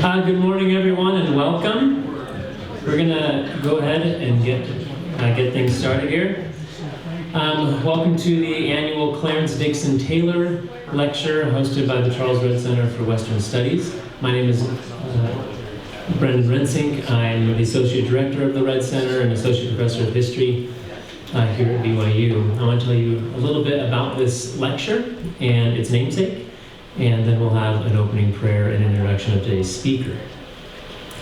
Good morning, everyone, and welcome. We're gonna go ahead and get things started here. Welcome to the annual Clarence Dixon Taylor lecture hosted by the Charles Redd Center for Western Studies. My name is Brendan Rensink. I'm the Associate Director of the Redd Center and Associate Professor of History here at BYU. I want to tell you a little bit about this lecture and its namesake, and then we'll have an opening prayer and introduction of today's speaker.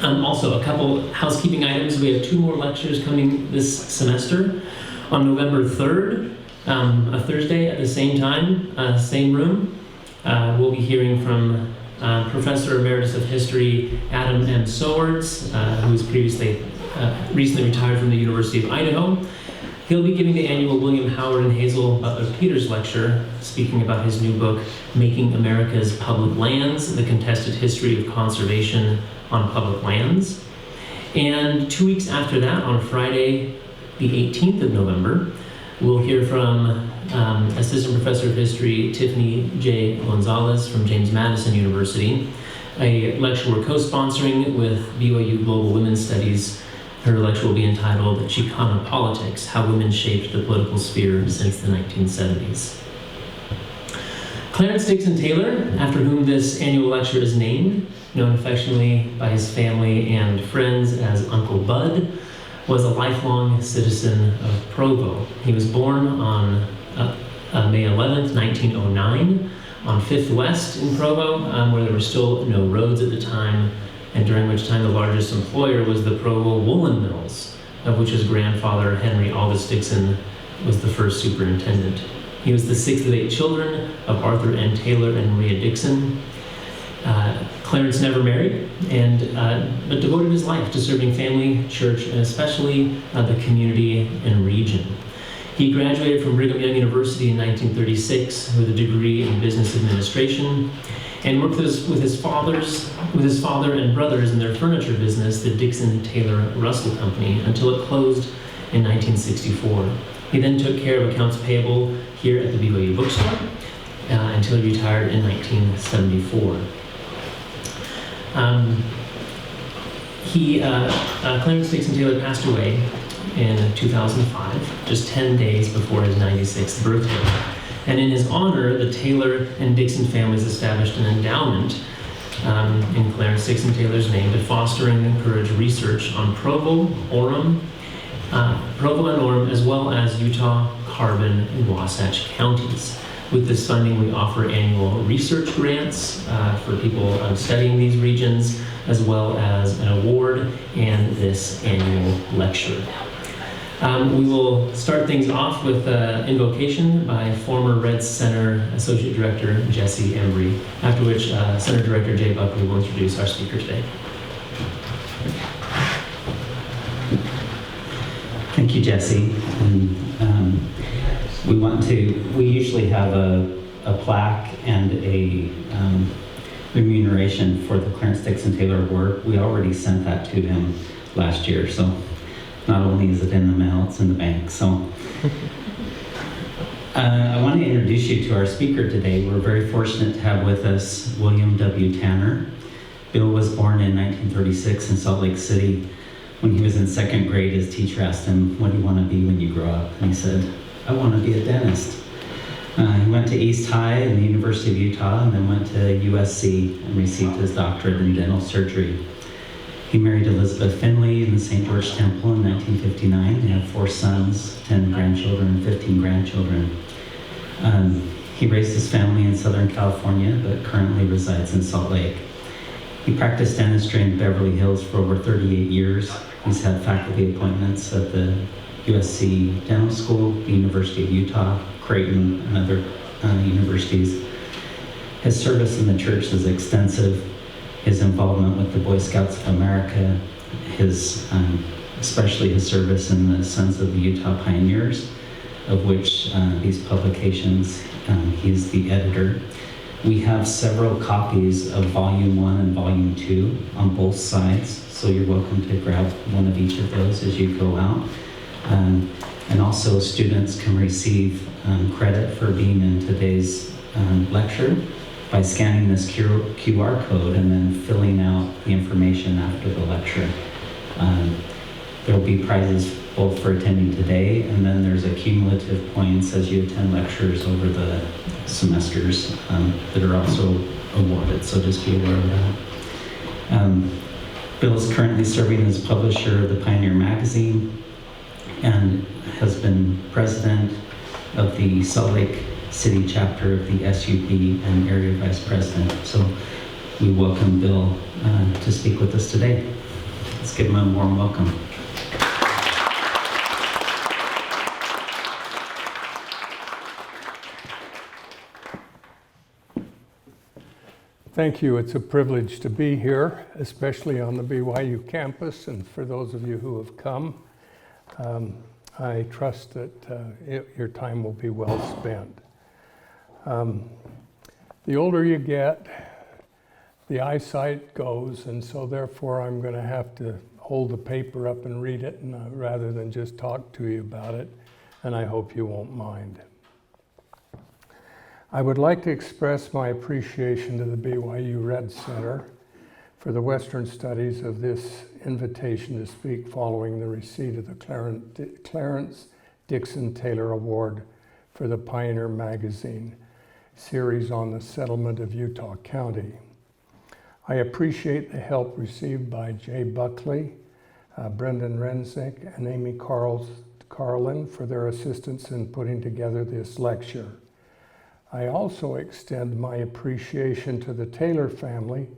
Also, a couple housekeeping items. We have two more lectures coming this semester. On November 3rd, a Thursday at the same time, same room, we'll be hearing from Professor Emeritus of History Adam M. Swords, who was recently retired from the University of Idaho. He'll be giving the annual William Howard and Hazel Butler Peters lecture, speaking about his new book, Making America's Public Lands, The Contested History of Conservation on Public Lands. And 2 weeks after that, on Friday, the 18th of November, we'll hear from Assistant Professor of History Tiffany J. Gonzalez from James Madison University, a lecture we're co-sponsoring with BYU Global Women's Studies. Her lecture will be entitled Chicana Politics, How Women Shaped the Political Sphere Since the 1970s. Clarence Dixon Taylor, after whom this annual lecture is named, known affectionately by his family and friends as Uncle Bud, was a lifelong citizen of Provo. He was born on May 11th, 1909, on 5th West in Provo, where there were still no roads at the time, and during which time the largest employer was the Provo Woolen Mills, of which his grandfather, Henry Aldous Dixon, was the first superintendent. He was the sixth of 8 children of Arthur N. Taylor and Maria Dixon. Clarence never married, but devoted his life to serving family, church, and especially the community and region. He graduated from Brigham Young University in 1936 with a degree in business administration, and worked with his father and brothers in their furniture business, the Dixon Taylor Russell Company, until it closed in 1964. He then took care of accounts payable here at the BYU bookstore until he retired in 1974. Clarence Dixon Taylor passed away in 2005, just 10 days before his 96th birthday. And in his honor, the Taylor and Dixon families established an endowment in Clarence Dixon Taylor's name to foster and encourage research on Provo and Orem, as well as Utah, Carbon, and Wasatch counties. With this funding, we offer annual research grants for people studying these regions, as well as an award and this annual lecture. We will start things off with an invocation by former Redd Center Associate Director Jesse Embry, after which Center Director Jay Buckley will introduce our speaker today. Thank you, Jesse. And, we usually have a plaque and a remuneration for the Clarence Dixon Taylor work. We already sent that to him last year, so not only is it in the mail, it's in the bank. So I want to introduce you to our speaker today. We're very fortunate to have with us William W. Tanner. Bill was born in 1936 in Salt Lake City. When he was in 2nd grade, his teacher asked him, "What do you want to be when you grow up?" And he said, "I want to be a dentist." He went to East High and the University of Utah, and then went to USC and received his doctorate in dental surgery. He married Elizabeth Finley in the St. George Temple in 1959. They have 4 sons, 10 grandchildren, and 15 grandchildren. He raised his family in Southern California, but currently resides in Salt Lake. He practiced dentistry in Beverly Hills for over 38 years. He's had faculty appointments at the USC Dental School, the University of Utah, Creighton, and other universities. His service in the church is extensive. His involvement with the Boy Scouts of America, especially his service in the Sons of the Utah Pioneers, of which these publications, he's the editor. We have several copies of Volume 1 and Volume 2 on both sides, so you're welcome to grab one of each of those as you go out. And also students can receive credit for being in today's lecture by scanning this QR code and then filling out the information after the lecture. There will be prizes both for attending today, and then there's accumulative points as you attend lectures over the semesters that are also awarded, so just be aware of that. Bill is currently serving as publisher of the Pioneer magazine and has been president of the Salt Lake City chapter of the SUP and area vice president. So we welcome Bill to speak with us today. Let's give him a warm welcome. Thank you. It's a privilege to be here, especially on the BYU campus, and for those of you who have come. I trust that your time will be well spent. The older you get, the eyesight goes, and so therefore I'm going to have to hold the paper up and read it rather than just talk to you about it, and I hope you won't mind. I would like to express my appreciation to the BYU Red Center for the Western Studies of this invitation to speak following the receipt of the Clarence Dixon Taylor Award for the Pioneer magazine series on the settlement of Utah County. I appreciate the help received by Jay Buckley, Brendan Renzick, and Amy Carlin for their assistance in putting together this lecture. I also extend my appreciation to the Taylor family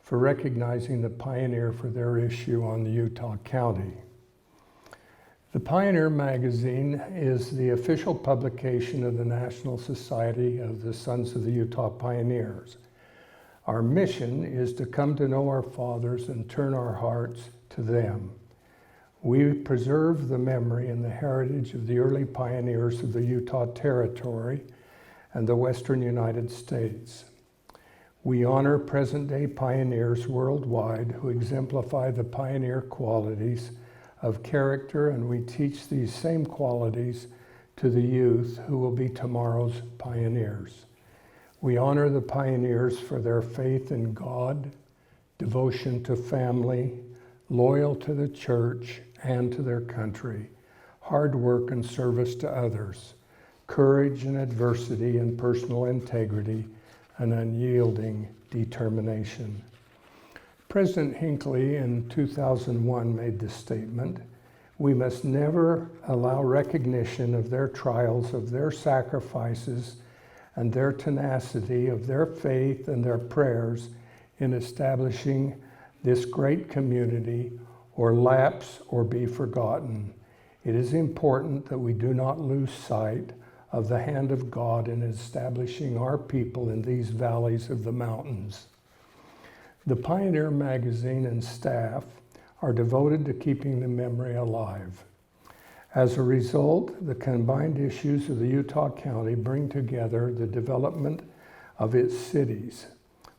for recognizing the Pioneer for their issue on the Utah County. The Pioneer magazine is the official publication of the National Society of the Sons of the Utah Pioneers. Our mission is to come to know our fathers and turn our hearts to them. We preserve the memory and the heritage of the early pioneers of the Utah Territory and the Western United States. We honor present-day pioneers worldwide who exemplify the pioneer qualities of character, and we teach these same qualities to the youth who will be tomorrow's pioneers. We honor the pioneers for their faith in God, devotion to family, loyal to the church and to their country, hard work and service to others, courage in adversity and personal integrity, and unyielding determination. President Hinckley in 2001 made this statement: "We must never allow recognition of their trials, of their sacrifices, and their tenacity, of their faith and their prayers in establishing this great community, or lapse or be forgotten. It is important that we do not lose sight of the hand of God in establishing our people in these valleys of the mountains." The Pioneer magazine and staff are devoted to keeping the memory alive. As a result, the combined issues of the Utah County bring together the development of its cities.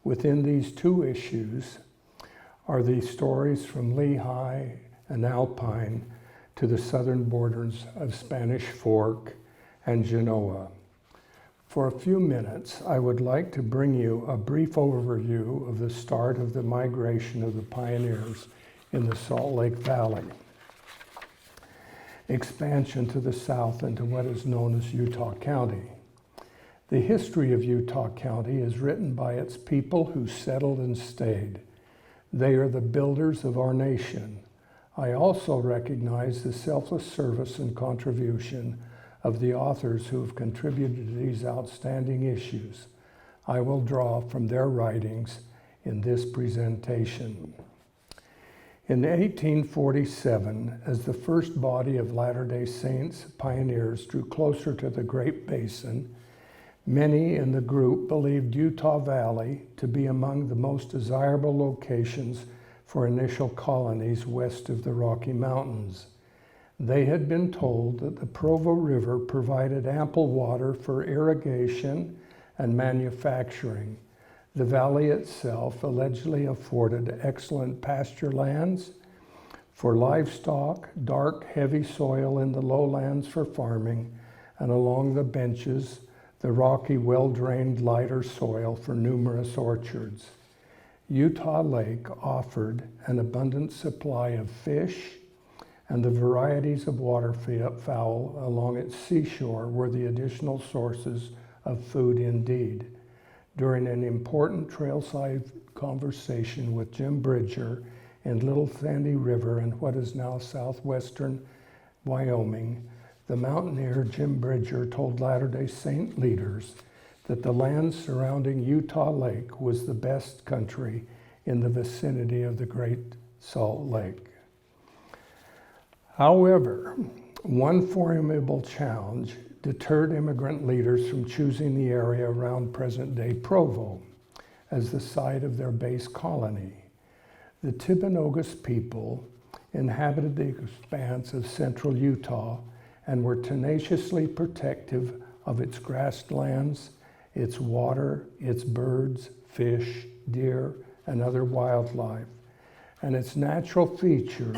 Within these two issues are the stories from Lehigh and Alpine to the southern borders of Spanish Fork and Genoa. For a few minutes, I would like to bring you a brief overview of the start of the migration of the pioneers in the Salt Lake Valley, expansion to the south into what is known as Utah County. The history of Utah County is written by its people who settled and stayed. They are the builders of our nation. I also recognize the selfless service and contribution of the authors who have contributed to these outstanding issues. I will draw from their writings in this presentation. In 1847, as the first body of Latter-day Saints pioneers drew closer to the Great Basin, many in the group believed Utah Valley to be among the most desirable locations for initial colonies west of the Rocky Mountains. They had been told that the Provo River provided ample water for irrigation and manufacturing. The valley itself allegedly afforded excellent pasture lands for livestock, dark, heavy soil in the lowlands for farming, and along the benches, the rocky, well-drained, lighter soil for numerous orchards. Utah Lake offered an abundant supply of fish, and the varieties of waterfowl along its seashore were the additional sources of food indeed. During an important trailside conversation with Jim Bridger in Little Sandy River in what is now southwestern Wyoming, the mountaineer Jim Bridger told Latter-day Saint leaders that the land surrounding Utah Lake was the best country in the vicinity of the Great Salt Lake. However, one formidable challenge deterred immigrant leaders from choosing the area around present-day Provo as the site of their base colony. The Timpanogos people inhabited the expanse of central Utah and were tenaciously protective of its grasslands, its water, its birds, fish, deer, and other wildlife, and its natural features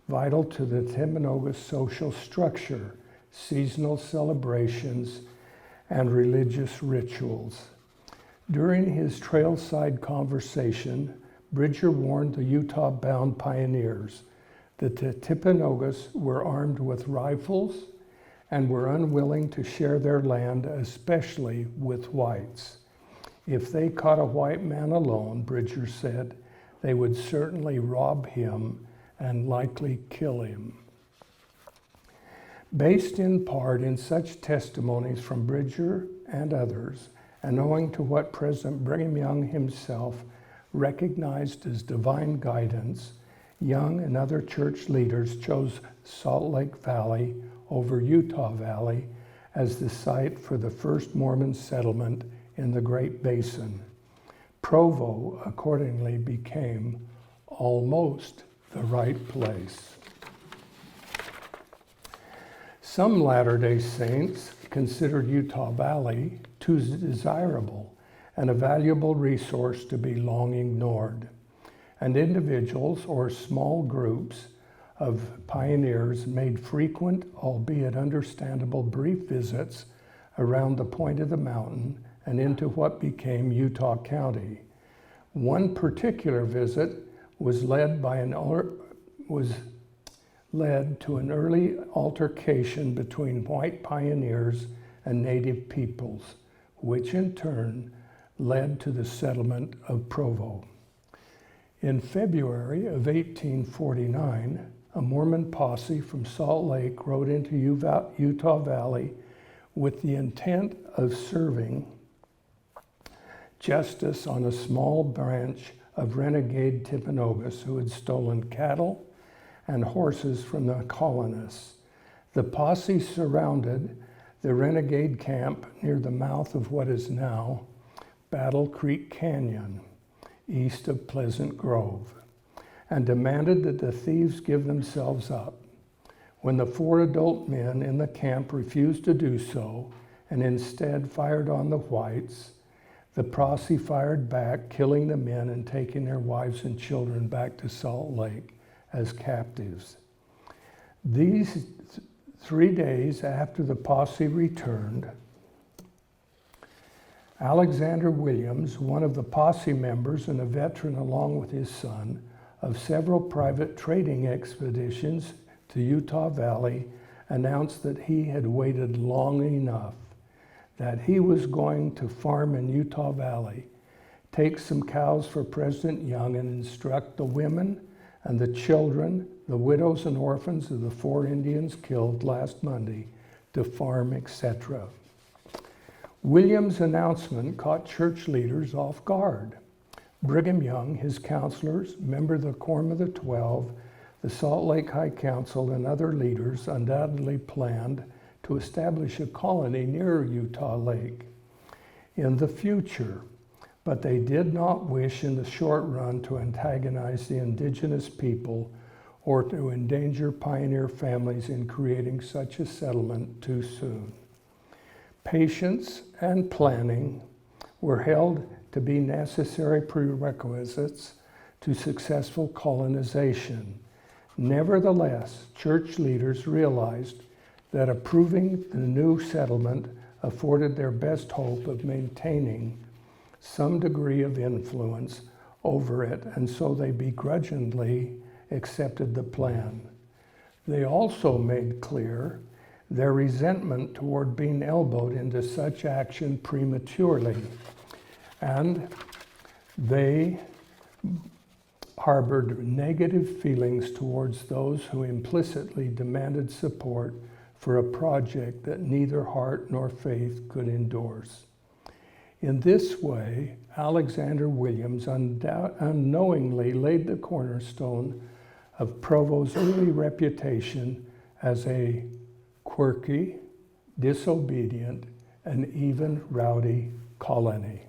vital to the Timpanogos social structure, seasonal celebrations, and religious rituals. During his trailside conversation, Bridger warned the Utah-bound pioneers that the Timpanogos were armed with rifles and were unwilling to share their land, especially with whites. If they caught a white man alone, Bridger said, they would certainly rob him and likely kill him. Based in part in such testimonies from Bridger and others, and owing to what President Brigham Young himself recognized as divine guidance, Young and other church leaders chose Salt Lake Valley over Utah Valley as the site for the first Mormon settlement in the Great Basin. Provo accordingly became almost the right place. Some Latter-day Saints considered Utah Valley too desirable and a valuable resource to be long ignored, and individuals or small groups of pioneers made frequent, albeit understandable, brief visits around the point of the mountain and into what became Utah County. One particular visit was led to an early altercation between white pioneers and native peoples, which in turn led to the settlement of Provo. In February of 1849, a Mormon posse from Salt Lake rode into Utah Valley with the intent of serving justice on a small branch of renegade Timpanogos who had stolen cattle and horses from the colonists. The posse surrounded the renegade camp near the mouth of what is now Battle Creek Canyon, east of Pleasant Grove, and demanded that the thieves give themselves up. When the 4 adult men in the camp refused to do so and instead fired on the whites, the posse fired back, killing the men and taking their wives and children back to Salt Lake as captives. These 3 days after the posse returned, Alexander Williams, one of the posse members and a veteran along with his son of several private trading expeditions to Utah Valley, announced that he had waited long enough, that he was going to farm in Utah Valley, take some cows for President Young, and instruct the women and the children, the widows and orphans of the 4 Indians killed last Monday, to farm, etc. Williams' announcement caught church leaders off guard. Brigham Young, his counselors, member of the Quorum of the 12, the Salt Lake High Council, and other leaders undoubtedly planned to establish a colony near Utah Lake in the future, but they did not wish in the short run to antagonize the indigenous people or to endanger pioneer families in creating such a settlement too soon. Patience and planning were held to be necessary prerequisites to successful colonization. Nevertheless, church leaders realized that approving the new settlement afforded their best hope of maintaining some degree of influence over it, and so they begrudgingly accepted the plan. They also made clear their resentment toward being elbowed into such action prematurely, and they harbored negative feelings towards those who implicitly demanded support for a project that neither heart nor faith could endorse. In this way, Alexander Williams unknowingly laid the cornerstone of Provo's early reputation as a quirky, disobedient, and even rowdy colony.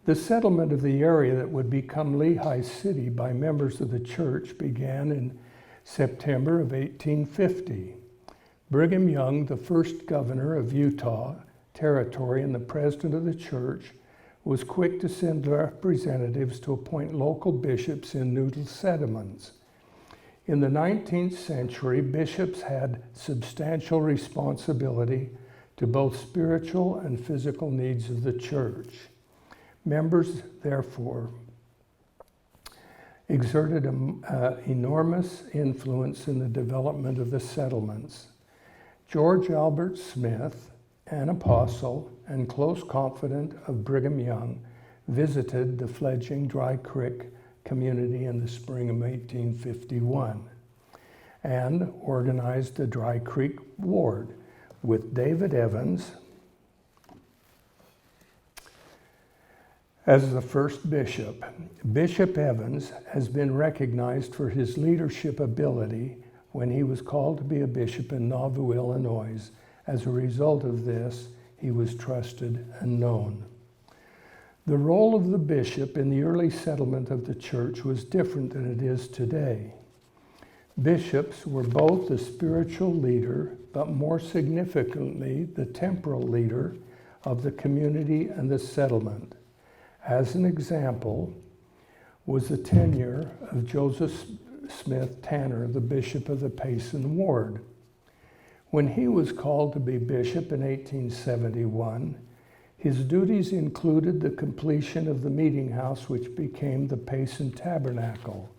The settlement of the area that would become Lehigh City by members of the church began in September of 1850. Brigham Young, the first governor of Utah Territory and the president of the church, was quick to send representatives to appoint local bishops in new settlements. In the 19th century, bishops had substantial responsibility to both spiritual and physical needs of the church. Members, therefore, exerted enormous influence in the development of the settlements. George Albert Smith, an apostle and close confidant of Brigham Young, visited the fledgling Dry Creek community in the spring of 1851 and organized the Dry Creek Ward with David Evans as the first bishop. Bishop Evans has been recognized for his leadership ability when he was called to be a bishop in Nauvoo, Illinois. As a result of this, he was trusted and known. The role of the bishop in the early settlement of the church was different than it is today. Bishops were both the spiritual leader, but more significantly, the temporal leader of the community and the settlement. As an example was the tenure of Joseph Smith Tanner, the bishop of the Payson Ward. When he was called to be bishop in 1871, his duties included the completion of the meeting house, which became the Payson Tabernacle.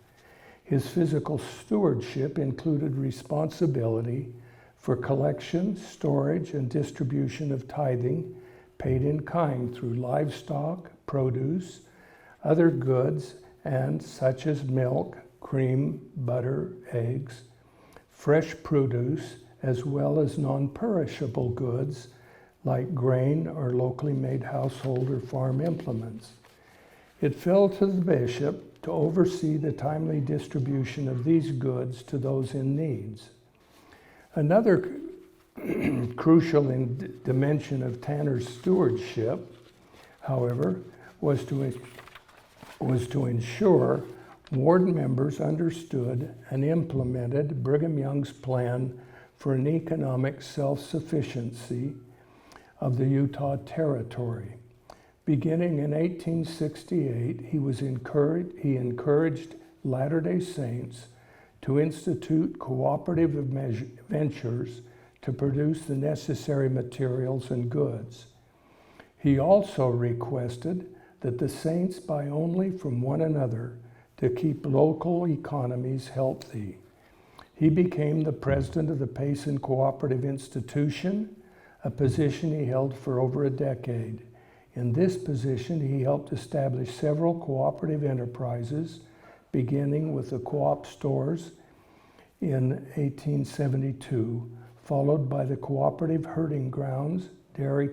His physical stewardship included responsibility for collection, storage, and distribution of tithing paid in kind through livestock, produce, other goods, and such as milk, cream, butter, eggs, fresh produce, as well as non-perishable goods like grain or locally made household or farm implements. It fell to the bishop to oversee the timely distribution of these goods to those in need. Another crucial dimension of Tanner's stewardship, however, was to ensure ward members understood and implemented Brigham Young's plan for an economic self-sufficiency of the Utah Territory. Beginning in 1868, he encouraged Latter-day Saints to institute cooperative ventures to produce the necessary materials and goods. He also requested that the saints buy only from one another to keep local economies healthy. He became the president of the Payson Cooperative Institution, a position he held for over a decade. In this position, he helped establish several cooperative enterprises, beginning with the co-op stores in 1872, followed by the Cooperative Herding Grounds, Dairy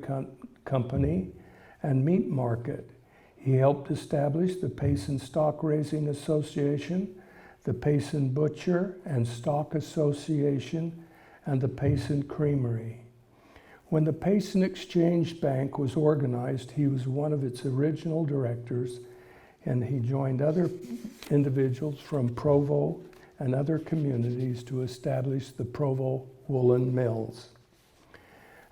Company, and Meat Market. He helped establish the Payson Stock Raising Association, the Payson Butcher and Stock Association, and the Payson Creamery. When the Payson Exchange Bank was organized, he was one of its original directors, and he joined other individuals from Provo and other communities to establish the Provo Woolen Mills.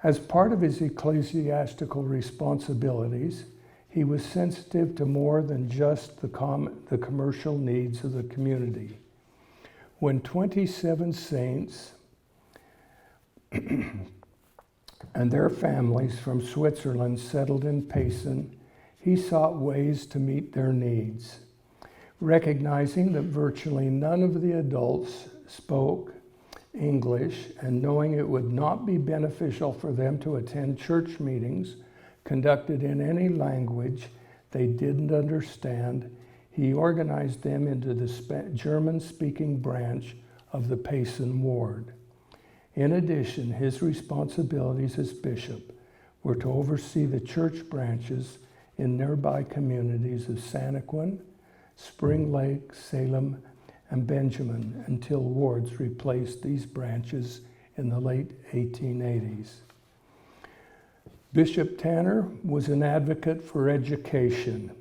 As part of his ecclesiastical responsibilities, he was sensitive to more than just the commercial needs of the community. When 27 saints and their families from Switzerland settled in Payson, he sought ways to meet their needs. Recognizing that virtually none of the adults spoke English and knowing it would not be beneficial for them to attend church meetings conducted in any language they didn't understand, he organized them into the German-speaking branch of the Payson ward. In addition, his responsibilities as bishop were to oversee the church branches in nearby communities of Santaquin, Spring Lake, Salem, and Benjamin until wards replaced these branches in the late 1880s. Bishop Tanner was an advocate for education.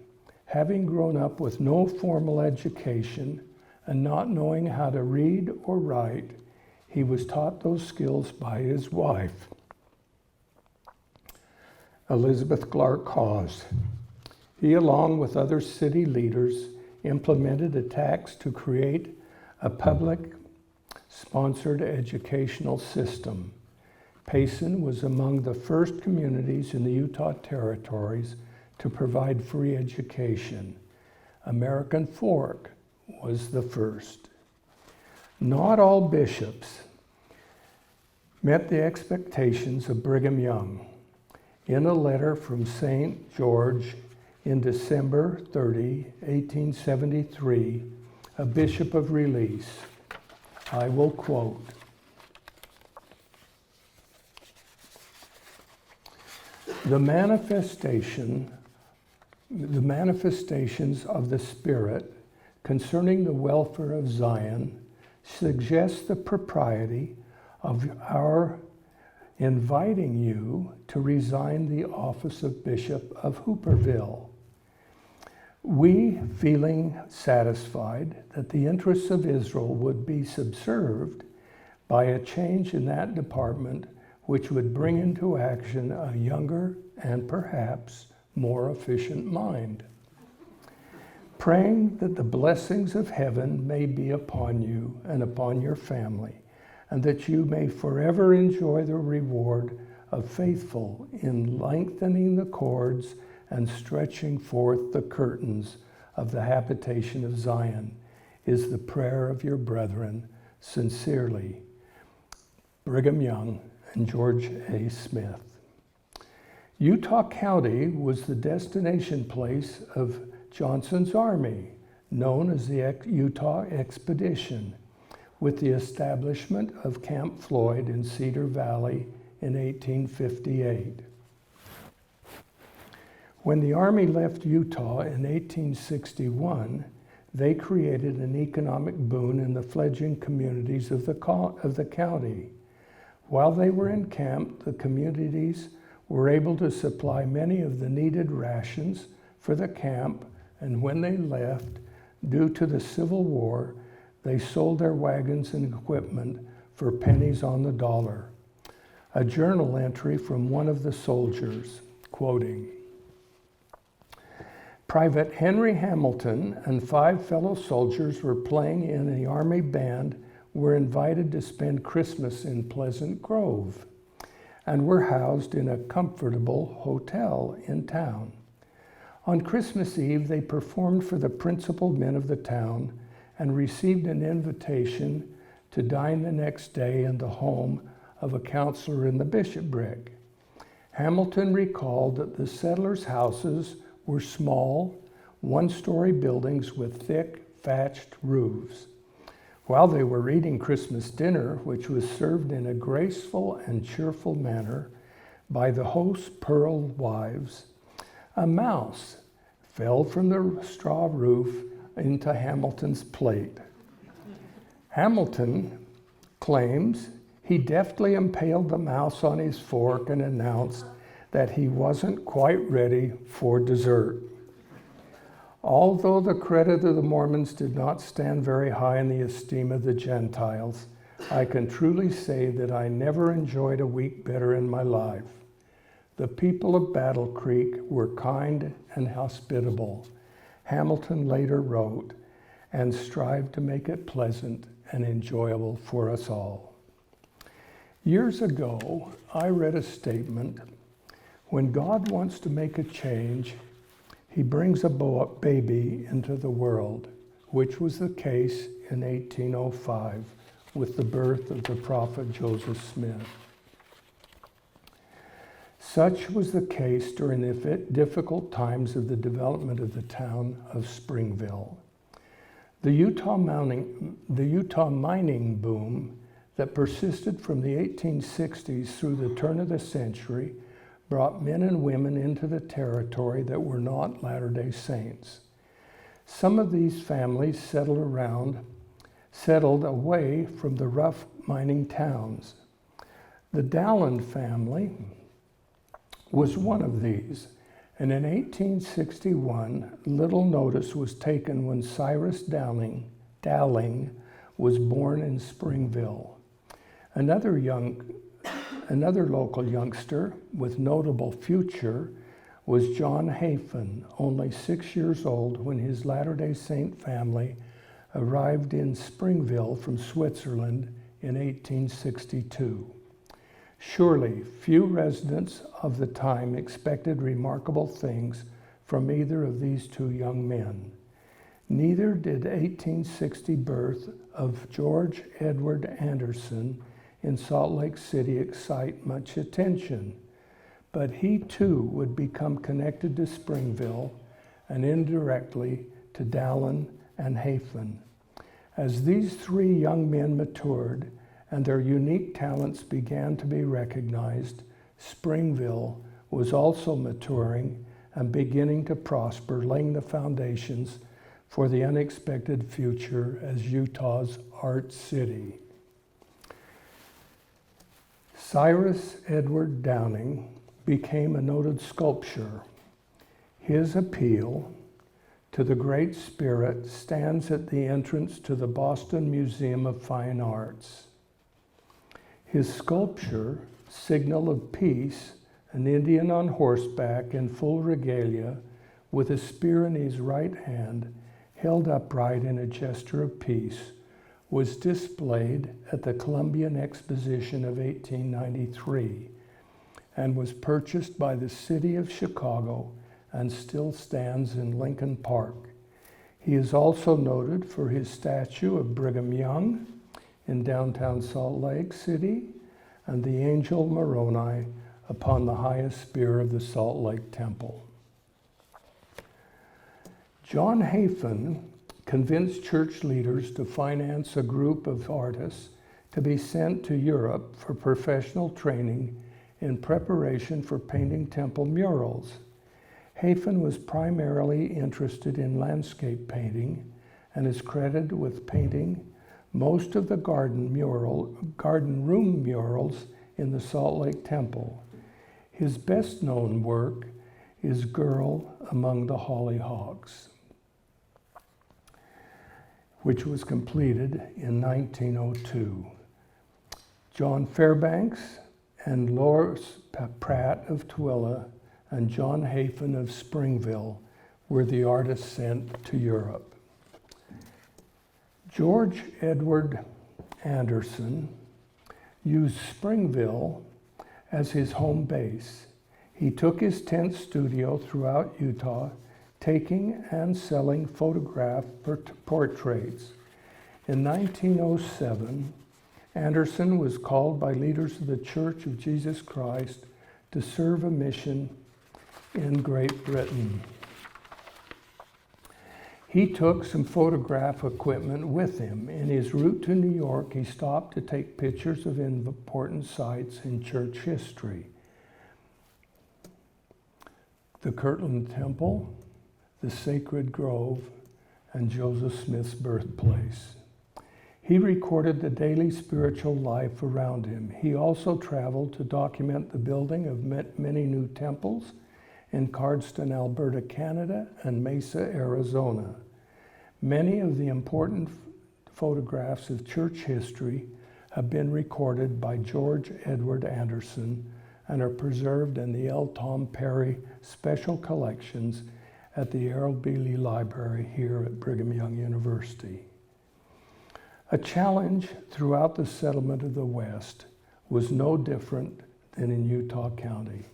Having grown up with no formal education and not knowing how to read or write, he was taught those skills by his wife, Elizabeth Clark Hawes. He, along with other city leaders, implemented attacks to create a public-sponsored educational system. Payson was among the first communities in the Utah territories to provide free education. American Fork was the first. Not all bishops met the expectations of Brigham Young. In a letter from St. George in December 30, 1873, a bishop of release, I will quote, The manifestations of the Spirit concerning the welfare of Zion suggest the propriety of our inviting you to resign the office of Bishop of Hooperville. We, feeling satisfied that the interests of Israel would be subserved by a change in that department, which would bring into action a younger and perhaps more efficient mind. Praying that the blessings of heaven may be upon you and upon your family, and that you may forever enjoy the reward of faithful in lengthening the cords and stretching forth the curtains of the habitation of Zion, is the prayer of your brethren, sincerely, Brigham Young and George A. Smith. Utah County was the destination place of Johnson's Army, known as the Utah Expedition, with the establishment of Camp Floyd in Cedar Valley in 1858. When the Army left Utah in 1861, they created an economic boon in the fledgling communities of the county. While they were encamped, the communities were able to supply many of the needed rations for the camp, and when they left, due to the Civil War, they sold their wagons and equipment for pennies on the dollar. A journal entry from one of the soldiers, quoting, Private Henry Hamilton and 5 fellow soldiers were playing in the Army band, were invited to spend Christmas in Pleasant Grove, and were housed in a comfortable hotel in town. On Christmas Eve, they performed for the principal men of the town and received an invitation to dine the next day in the home of a counselor in the bishopric. Hamilton recalled that the settlers' houses were small, one-story buildings with thick, thatched roofs. While they were eating Christmas dinner, which was served in a graceful and cheerful manner by the host's pearl wives, a mouse fell from the straw roof into Hamilton's plate. Hamilton claims he deftly impaled the mouse on his fork and announced that he wasn't quite ready for dessert. Although the credit of the Mormons did not stand very high in the esteem of the Gentiles, I can truly say that I never enjoyed a week better in my life. The people of Battle Creek were kind and hospitable, Hamilton later wrote, and strived to make it pleasant and enjoyable for us all. Years ago, I read a statement, when God wants to make a change, he brings a baby into the world, which was the case in 1805 with the birth of the prophet Joseph Smith. Such was the case during the difficult times of the development of the town of Springville. The Utah mining boom that persisted from the 1860s through the turn of the century brought men and women into the territory that were not Latter-day Saints. Some of these families settled away from the rough mining towns. The Dallin family was one of these, and in 1861, little notice was taken when Cyrus Dowling was born in Springville. Another local youngster with notable future was John Hafen, only 6 years old when his Latter-day Saint family arrived in Springville from Switzerland in 1862. Surely, few residents of the time expected remarkable things from either of these two young men. Neither did 1860 birth of George Edward Anderson in Salt Lake City excite much attention, but he too would become connected to Springville and indirectly to Dallin and Hafen. As these three young men matured and their unique talents began to be recognized, Springville was also maturing and beginning to prosper, laying the foundations for the unexpected future as Utah's art city. Cyrus Edward Downing became a noted sculptor. His appeal to the Great Spirit stands at the entrance to the Boston Museum of Fine Arts. His sculpture, Signal of Peace, an Indian on horseback in full regalia with a spear in his right hand, held upright in a gesture of peace, was displayed at the Columbian Exposition of 1893 and was purchased by the city of Chicago and still stands in Lincoln Park. He is also noted for his statue of Brigham Young in downtown Salt Lake City and the angel Moroni upon the highest spear of the Salt Lake Temple. John Hafen convinced church leaders to finance a group of artists to be sent to Europe for professional training in preparation for painting temple murals. Hafen was primarily interested in landscape painting and is credited with painting most of the garden room murals in the Salt Lake Temple. His best-known work is Girl Among the Hollyhocks, which was completed in 1902. John Fairbanks and Loris Pratt of Tooele and John Hafen of Springville were the artists sent to Europe. George Edward Anderson used Springville as his home base. He took his tent studio throughout Utah, taking and selling photograph portraits. In 1907, Anderson was called by leaders of the Church of Jesus Christ to serve a mission in Great Britain. He took some photograph equipment with him. In his route to New York, he stopped to take pictures of important sites in church history. The Kirtland Temple, the Sacred Grove, and Joseph Smith's birthplace. He recorded the daily spiritual life around him. He also traveled to document the building of many new temples in Cardston, Alberta, Canada, and Mesa, Arizona. Many of the important photographs of church history have been recorded by George Edward Anderson and are preserved in the L. Tom Perry Special Collections at the Errol Beeley Library here at Brigham Young University. A challenge throughout the settlement of the West was no different than in Utah County.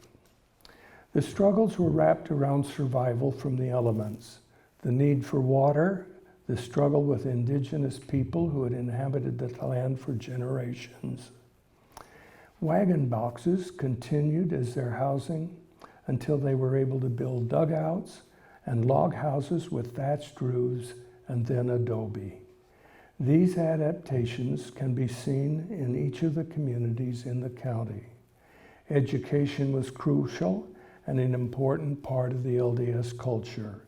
The struggles were wrapped around survival from the elements, the need for water, the struggle with indigenous people who had inhabited the land for generations. Wagon boxes continued as their housing until they were able to build dugouts and log houses with thatched roofs and then adobe. These adaptations can be seen in each of the communities in the county. Education was crucial and an important part of the LDS culture.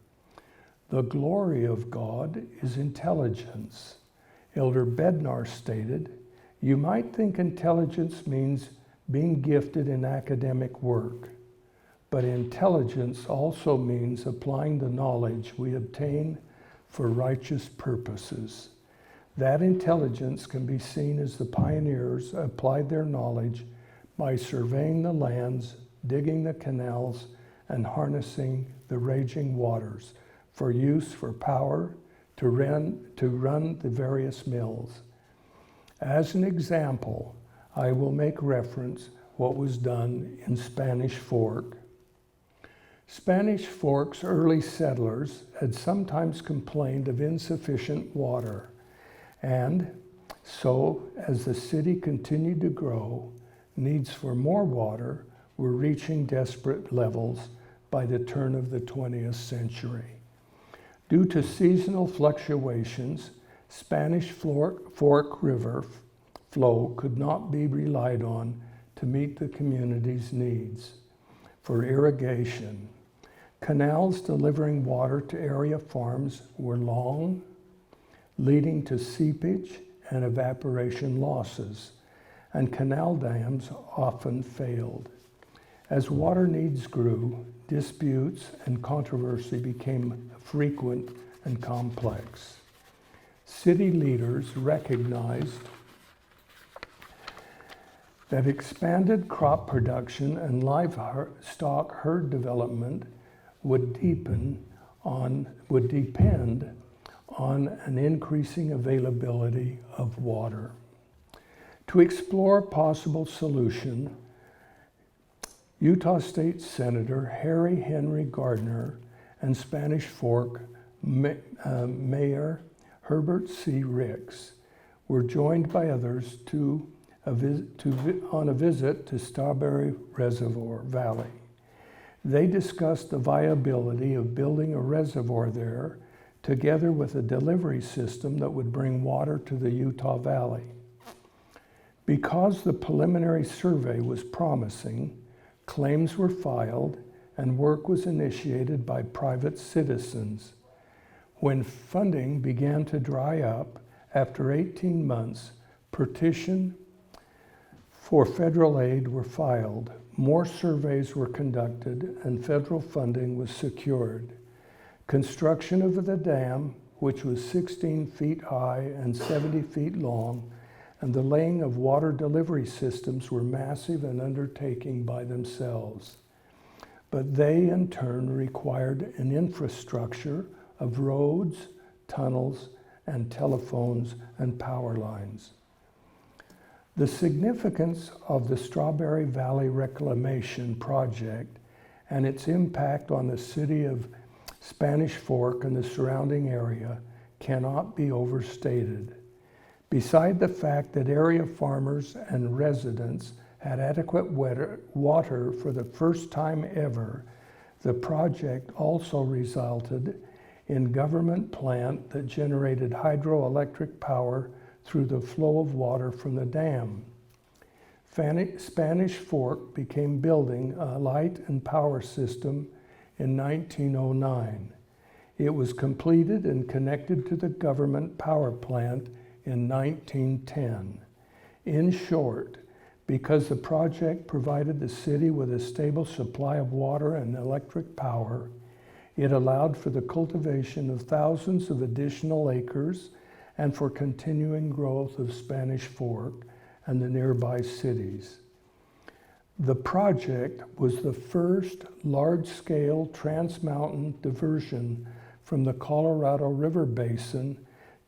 The glory of God is intelligence. Elder Bednar stated, "You might think intelligence means being gifted in academic work, but intelligence also means applying the knowledge we obtain for righteous purposes. That intelligence can be seen as the pioneers applied their knowledge by surveying the lands, digging the canals, and harnessing the raging waters for use for power to run the various mills. As an example, I will make reference what was done in Spanish Fork. Spanish Fork's early settlers had sometimes complained of insufficient water, and so as the city continued to grow, needs for more water were reaching desperate levels by the turn of the 20th century. Due to seasonal fluctuations, Spanish Fork River flow could not be relied on to meet the community's needs. For irrigation, canals delivering water to area farms were long, leading to seepage and evaporation losses, and canal dams often failed. As water needs grew, disputes and controversy became frequent and complex. City leaders recognized that expanded crop production and livestock herd development would depend on an increasing availability of water. To explore a possible solution, Utah State Senator Harry Henry Gardner and Spanish Fork Mayor Herbert C. Ricks were joined by others on a visit to Strawberry Reservoir Valley. They discussed the viability of building a reservoir there, together with a delivery system that would bring water to the Utah Valley. Because the preliminary survey was promising, claims were filed and work was initiated by private citizens. When funding began to dry up, after 18 months, petitions for federal aid were filed. More surveys were conducted and federal funding was secured. Construction of the dam, which was 16 feet high and 70 feet long, and the laying of water delivery systems were massive and undertaking by themselves. But they in turn required an infrastructure of roads, tunnels, and telephones and power lines. The significance of the Strawberry Valley Reclamation Project and its impact on the city of Spanish Fork and the surrounding area cannot be overstated. Beside the fact that area farmers and residents had adequate water for the first time ever, the project also resulted in government plant that generated hydroelectric power through the flow of water from the dam. Spanish Fork began building a light and power system in 1909. It was completed and connected to the government power plant in 1910. In short, because the project provided the city with a stable supply of water and electric power, it allowed for the cultivation of thousands of additional acres and for continuing growth of Spanish Fork and the nearby cities. The project was the first large-scale trans-mountain diversion from the Colorado River Basin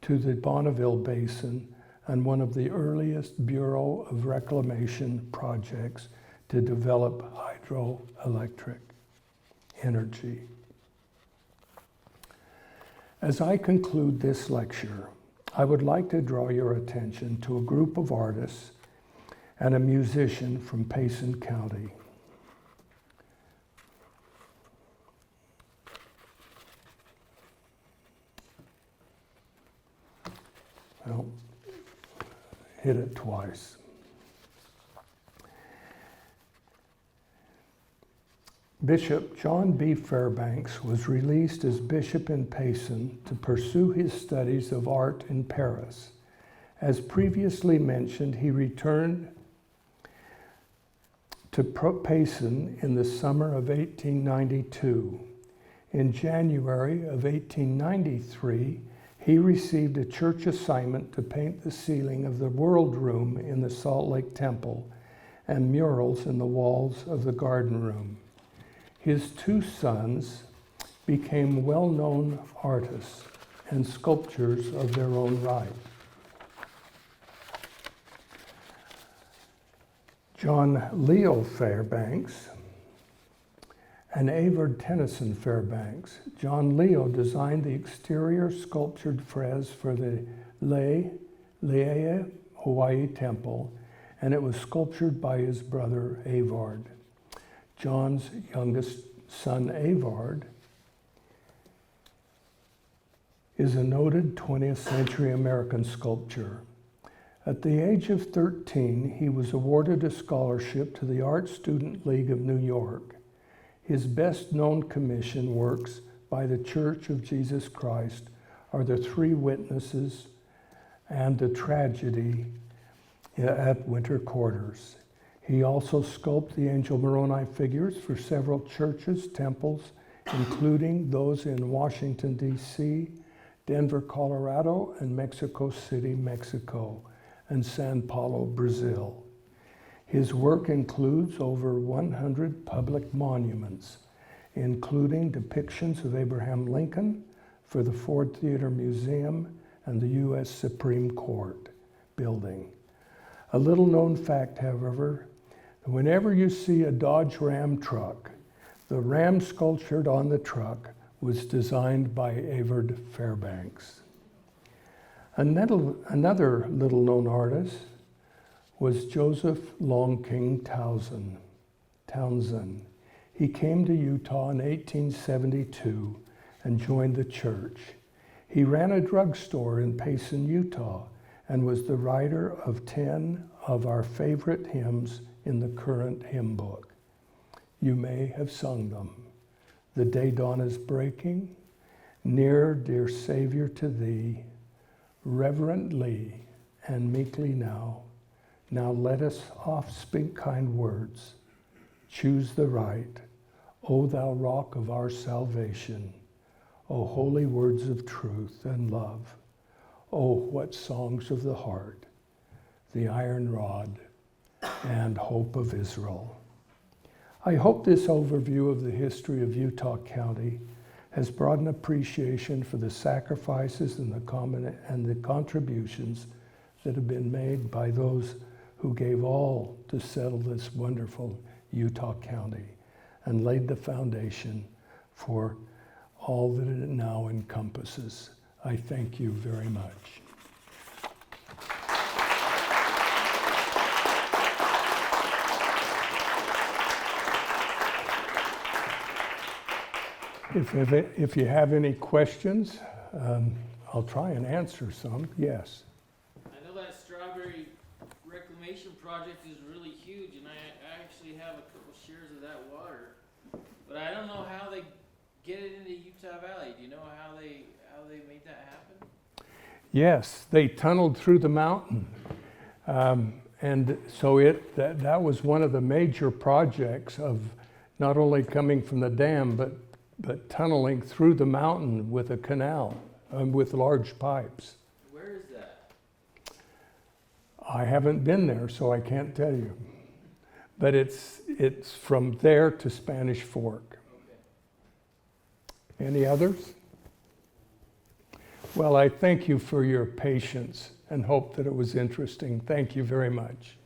to the Bonneville Basin, and one of the earliest Bureau of Reclamation projects to develop hydroelectric energy. As I conclude this lecture, I would like to draw your attention to a group of artists and a musician from Payson County. Well, hit it twice. Bishop John B. Fairbanks was released as bishop in Payson to pursue his studies of art in Paris. As previously mentioned, he returned to Payson in the summer of 1892. In January of 1893, he received a church assignment to paint the ceiling of the World Room in the Salt Lake Temple and murals in the walls of the Garden Room. His two sons became well-known artists and sculptors of their own right. John Leo Fairbanks and Avard Tennyson Fairbanks. John Leo designed the exterior sculptured frieze for the Laie, Hawaii Temple, and it was sculptured by his brother Avard. John's youngest son, Avard, is a noted 20th century American sculptor. At the age of 13, he was awarded a scholarship to the Art Student League of New York. His best-known commission works by the Church of Jesus Christ are The Three Witnesses and The Tragedy at Winter Quarters. He also sculpted the Angel Moroni figures for several churches, temples, including those in Washington, D.C., Denver, Colorado, and Mexico City, Mexico, and Sao Paulo, Brazil. His work includes over 100 public monuments, including depictions of Abraham Lincoln for the Ford Theater Museum and the U.S. Supreme Court building. A little known fact, however, whenever you see a Dodge Ram truck, the Ram sculptured on the truck was designed by Avard Fairbanks. Another little known artist was Joseph Long King Townsend. He came to Utah in 1872 and joined the church. He ran a drugstore in Payson, Utah, and was the writer of 10 of our favorite hymns in the current hymn book. You may have sung them. The day dawn is breaking, near, dear Savior, to thee, reverently and meekly now. Now let us oft speak kind words, choose the right, O thou rock of our salvation, O holy words of truth and love, O what songs of the heart, the iron rod and hope of Israel. I hope this overview of the history of Utah County has brought an appreciation for the sacrifices and the contributions that have been made by those who gave all to settle this wonderful Utah County and laid the foundation for all that it now encompasses. I thank you very much. If you have any questions, I'll try and answer some. Yes. I know that strawberry reclamation project is really huge, and I actually have a couple shares of that water, but I don't know how they get it into Utah Valley. Do you know how they made that happen? Yes, they tunneled through the mountain, and so that was one of the major projects of not only coming from the dam, but tunneling through the mountain with a canal with large pipes. Where is that? I haven't been there, so I can't tell you. But it's from there to Spanish Fork. Okay. Any others? Well, I thank you for your patience and hope that it was interesting. Thank you very much.